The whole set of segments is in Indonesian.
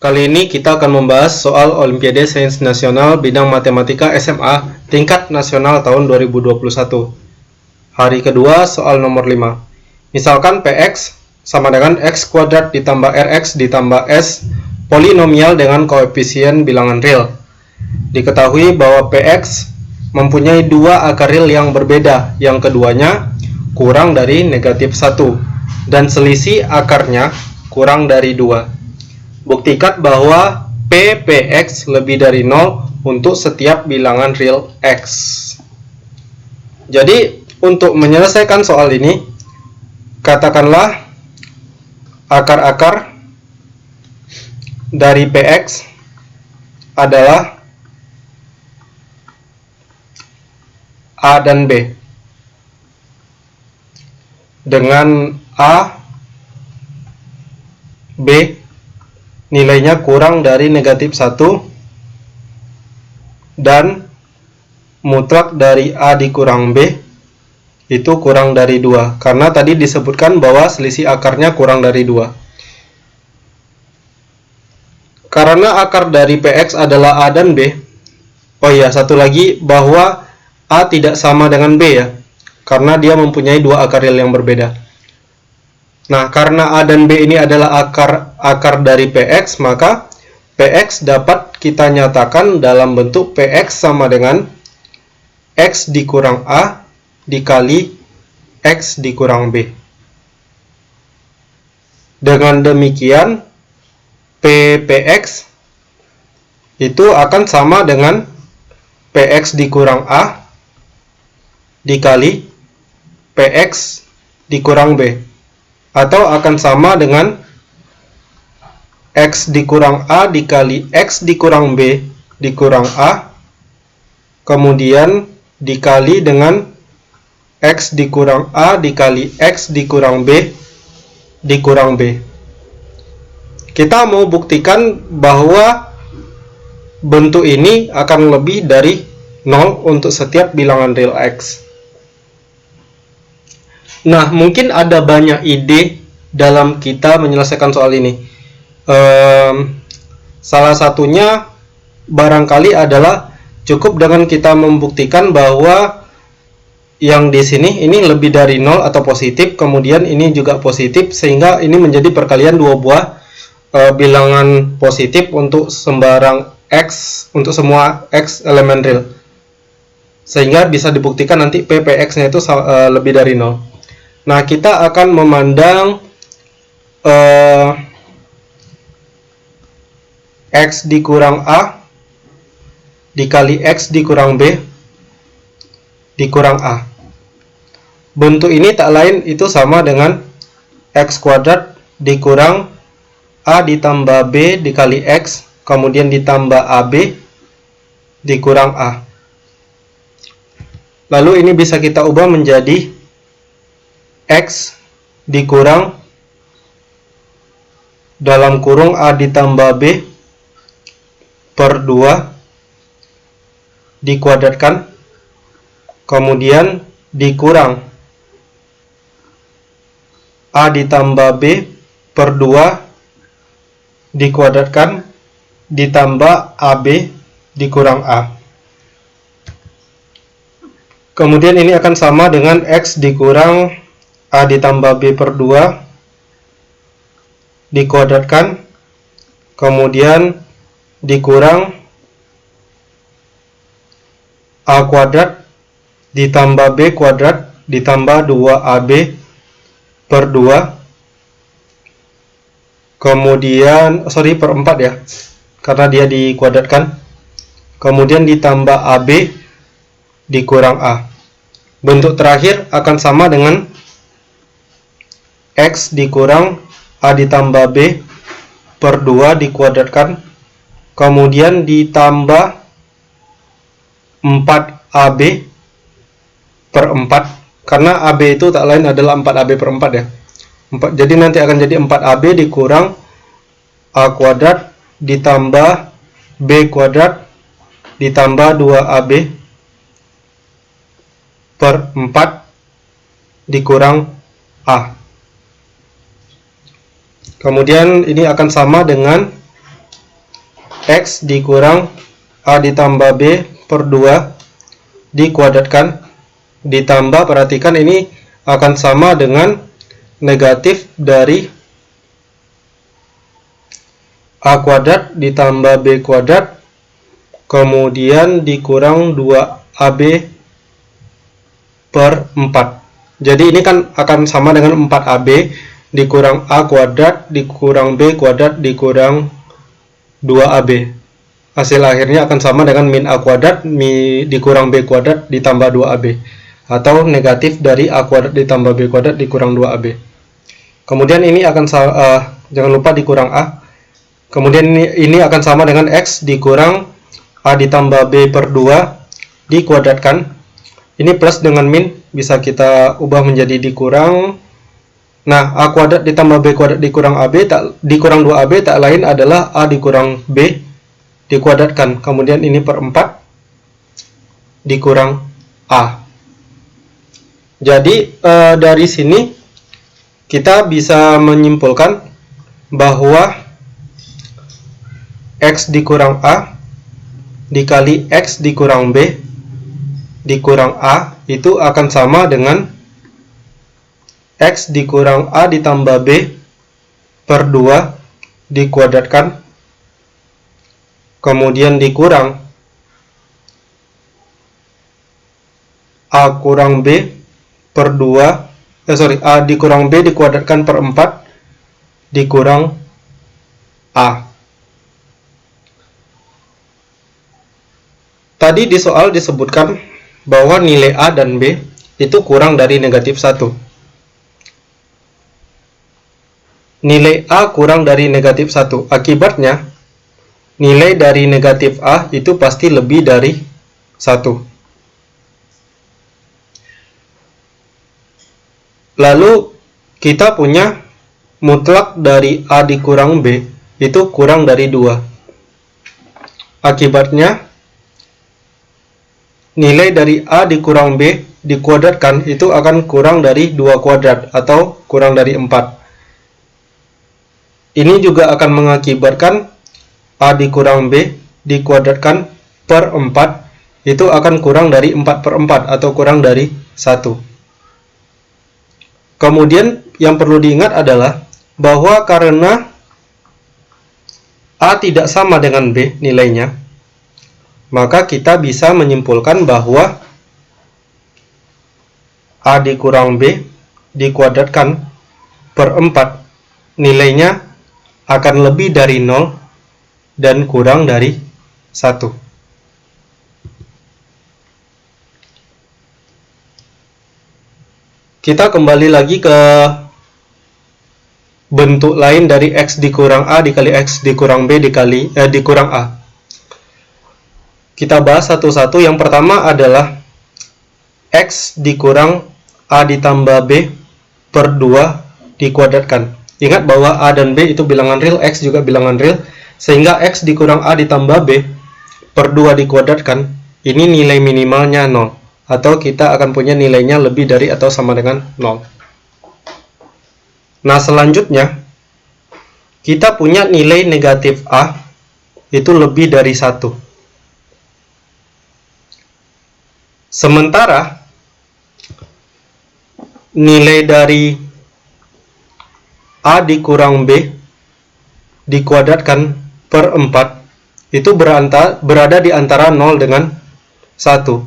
Kali ini kita akan membahas soal Olimpiade Sains Nasional bidang Matematika SMA tingkat nasional tahun 2021. Hari kedua, soal nomor 5. Misalkan Px sama dengan x kuadrat ditambah Rx ditambah S polinomial dengan koefisien bilangan real. Diketahui bahwa Px mempunyai dua akar real yang berbeda, yang keduanya kurang dari negatif 1 dan selisih akarnya kurang dari 2. Buktikan bahwa Px lebih dari 0 untuk setiap bilangan real x. Jadi, untuk menyelesaikan soal ini, katakanlah akar-akar dari Px adalah A dan B. Dengan A, B nilainya kurang dari negatif 1 dan mutlak dari A dikurang B itu kurang dari 2, karena tadi disebutkan bahwa selisih akarnya kurang dari 2. Karena akar dari Px adalah A dan B, oh iya, satu lagi, bahwa A tidak sama dengan B ya, karena dia mempunyai dua akar real yang berbeda. Nah, karena A dan B ini adalah akar dari Px, maka Px dapat kita nyatakan dalam bentuk Px sama dengan X dikurang A dikali X dikurang B. Dengan demikian, Px itu akan sama dengan Px dikurang A dikali Px dikurang B. Atau akan sama dengan X dikurang A dikali X dikurang B dikurang A, kemudian dikali dengan X dikurang A dikali X dikurang B dikurang B. Kita mau buktikan bahwa bentuk ini akan lebih dari 0 untuk setiap bilangan real X. Nah, mungkin ada banyak ide dalam kita menyelesaikan soal ini. Salah satunya barangkali adalah cukup dengan kita membuktikan bahwa yang di sini ini lebih dari 0 atau positif, kemudian ini juga positif, sehingga ini menjadi perkalian dua buah bilangan positif untuk sembarang X, untuk semua X elemen real. Sehingga bisa dibuktikan nanti Px-nya itu lebih dari 0. Nah, kita akan memandang X dikurang A dikali X dikurang B dikurang A. Bentuk ini tak lain itu sama dengan X kuadrat dikurang A ditambah B dikali X, kemudian ditambah AB dikurang A. Lalu ini bisa kita ubah menjadi X dikurang dalam kurung A ditambah B per 2 dikuadratkan, kemudian dikurang A ditambah B per 2 dikuadratkan ditambah AB dikurang A. Kemudian ini akan sama dengan X dikurang A ditambah B per 2 dikuadratkan, kemudian dikurang A kuadrat ditambah B kuadrat ditambah 2AB per 2, kemudian, per 4 ya, karena dia dikuadratkan, kemudian ditambah AB dikurang A. Bentuk terakhir akan sama dengan X dikurang A ditambah B per 2 dikuadratkan, kemudian ditambah 4AB per 4, karena AB itu tak lain adalah 4AB per 4 ya. Jadi nanti akan jadi 4AB dikurang A kuadrat ditambah B kuadrat ditambah 2AB per 4 dikurang A. Kemudian ini akan sama dengan X dikurang A ditambah B per 2 dikuadratkan ditambah, perhatikan ini akan sama dengan negatif dari A kuadrat ditambah B kuadrat kemudian dikurang 2AB per 4. Jadi ini kan akan sama dengan 4AB dikurang A kuadrat dikurang B kuadrat dikurang 2AB. Hasil akhirnya akan sama dengan min A kuadrat dikurang B kuadrat ditambah 2AB, atau negatif dari A kuadrat ditambah B kuadrat dikurang 2AB. Kemudian ini akan jangan lupa dikurang A. Kemudian ini akan sama dengan X dikurang A ditambah B per 2 dikuadratkan. Ini plus dengan min bisa kita ubah menjadi dikurang. Nah, A kuadrat ditambah B kuadrat dikurang AB dikurang 2AB tak lain adalah A dikurang B dikuadratkan. Kemudian ini per 4 dikurang A. Jadi dari sini kita bisa menyimpulkan bahwa X dikurang A dikali X dikurang B dikurang A itu akan sama dengan X dikurang A ditambah B per 2 dikuadratkan kemudian dikurang A kurang B per 2 A dikurang B dikuadratkan per 4 dikurang A. Tadi di soal disebutkan bahwa nilai A dan B itu kurang dari negatif 1. Nilai A kurang dari negatif 1. Akibatnya, nilai dari negatif A itu pasti lebih dari 1. Lalu, kita punya mutlak dari A dikurang B itu kurang dari 2. Akibatnya, nilai dari A dikurang B dikuadratkan itu akan kurang dari 2 kuadrat atau kurang dari 4. Ini juga akan mengakibatkan A dikurang B dikuadratkan per 4 itu akan kurang dari 4 per 4 atau kurang dari 1. Kemudian yang perlu diingat adalah bahwa karena A tidak sama dengan B nilainya, maka kita bisa menyimpulkan bahwa A dikurang B dikuadratkan per 4 nilainya akan lebih dari 0 dan kurang dari 1. Kita kembali lagi ke bentuk lain dari X dikurang A dikali X dikurang B dikurang A. Kita bahas satu-satu. Yang pertama adalah X dikurang A ditambah B per 2 dikuadratkan. Ingat bahwa A dan B itu bilangan real, X juga bilangan real, sehingga X dikurang A ditambah B per 2 dikuadratkan, ini nilai minimalnya 0, atau kita akan punya nilainya lebih dari atau sama dengan 0. Nah, selanjutnya, kita punya nilai negatif A itu lebih dari 1. Sementara nilai dari A dikurang B dikuadratkan per 4 itu berada di antara 0 dengan 1.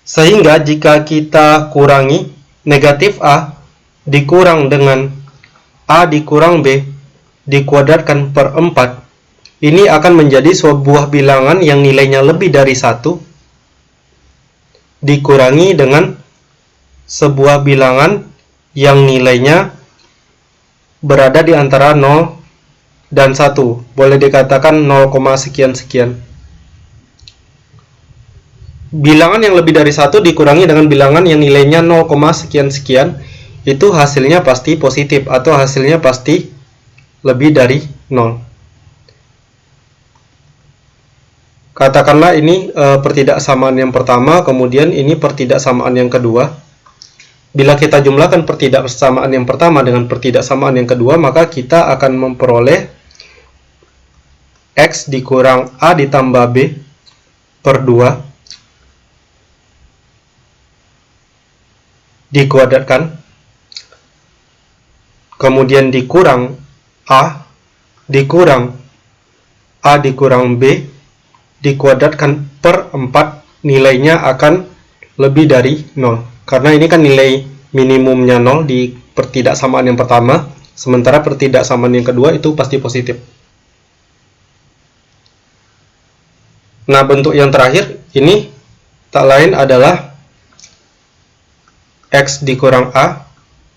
Sehingga jika kita kurangi negatif A dikurang dengan A dikurang B dikuadratkan per 4, ini akan menjadi sebuah bilangan yang nilainya lebih dari 1 dikurangi dengan sebuah bilangan yang nilainya berada di antara 0 dan 1. Boleh dikatakan 0, sekian-sekian. Bilangan yang lebih dari 1 dikurangi dengan bilangan yang nilainya 0, sekian-sekian, itu hasilnya pasti positif atau hasilnya pasti lebih dari 0. Katakanlah ini pertidaksamaan yang pertama, kemudian ini pertidaksamaan yang kedua. Bila kita jumlahkan pertidaksamaan yang pertama dengan pertidaksamaan yang kedua, maka kita akan memperoleh X dikurang A ditambah B per 2 dikuadratkan, kemudian dikurang A dikurang A dikurang B dikuadratkan per 4, nilainya akan lebih dari 0. Karena ini kan nilai minimumnya 0 di pertidaksamaan yang pertama, sementara pertidaksamaan yang kedua itu pasti positif. Nah, bentuk yang terakhir ini tak lain adalah X dikurang A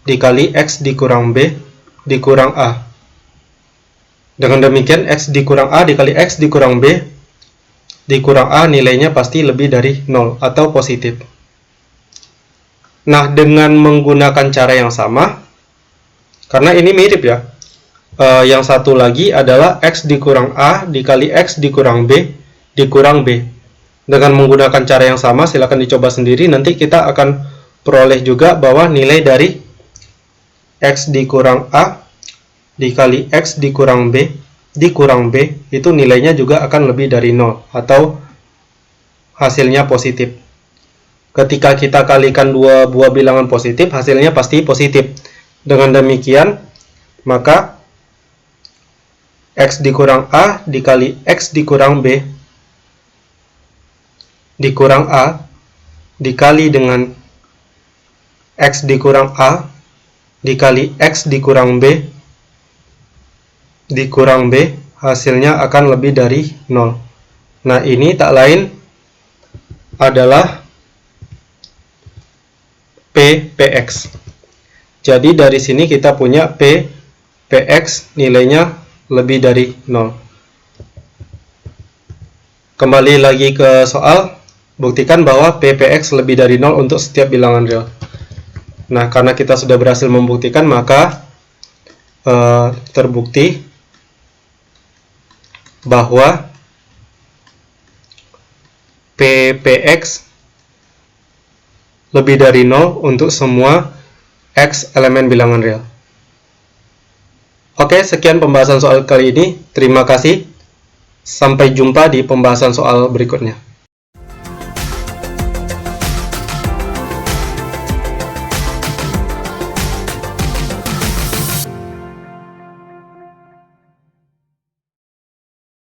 dikali X dikurang B dikurang A. Dengan demikian, X dikurang A dikali X dikurang B dikurang A nilainya pasti lebih dari 0 atau positif. Nah, dengan menggunakan cara yang sama, karena ini mirip ya, yang satu lagi adalah X dikurang A dikali X dikurang B dikurang B. Dengan menggunakan cara yang sama, silakan dicoba sendiri, nanti kita akan peroleh juga bahwa nilai dari X dikurang A dikali X dikurang B dikurang B itu nilainya juga akan lebih dari 0 atau hasilnya positif. Ketika kita kalikan dua buah bilangan positif, hasilnya pasti positif. Dengan demikian, maka X dikurang A dikali X dikurang B dikurang A dikali dengan X dikurang A dikali X dikurang B dikurang B, hasilnya akan lebih dari 0. Nah, ini tak lain adalah PX. Jadi dari sini kita punya PX nilainya lebih dari 0. Kembali lagi ke soal, buktikan bahwa PX lebih dari 0 untuk setiap bilangan real. Nah, karena kita sudah berhasil membuktikan, maka terbukti bahwa PX lebih dari 0 untuk semua X elemen bilangan real. Oke, sekian pembahasan soal kali ini. Terima kasih. Sampai jumpa di pembahasan soal berikutnya.